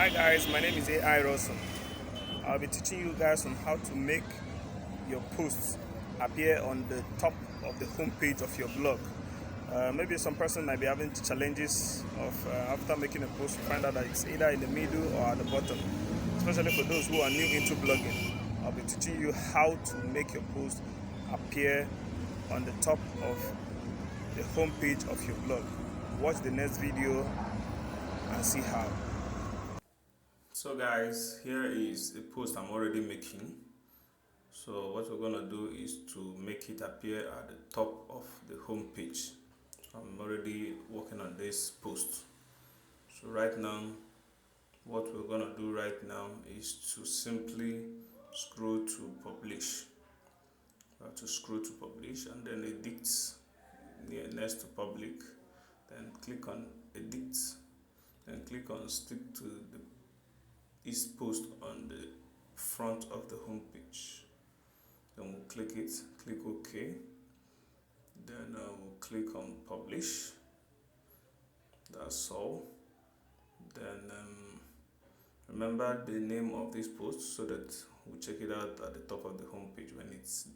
Hi guys, my name is AI Rosso. I'll be teaching you guys on how to make your posts appear on the top of the homepage of your blog. Maybe some person might be having challenges of after making a post, you find out that it's either in the middle or at the bottom. Especially for those who are new into blogging, I'll be teaching you how to make your post appear on the top of the homepage of your blog. Watch the next video and see how. So guys, here is a post I'm already making. So what we're gonna do is to make it appear at the top of the home page. So I'm already working on this post. So right now, what we're gonna do right now is to simply scroll to publish. We have to scroll to publish and then edit next to public. Then click on edit. Then click on stick to this post on the front of the home page. Then we'll click it, click OK. Then we'll click on publish. That's all. Then remember the name of this post so that we'll check it out at the top of the home page when it's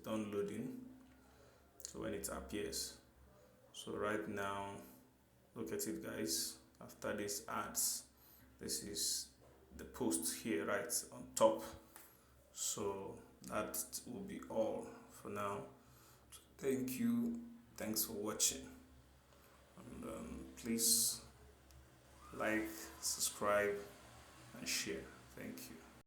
done loading. So when it appears. So right now, look at it guys. After this ads, this is the post here right on top. So that will be all for now. So thank you, thanks for watching, and please like, subscribe and share. Thank you.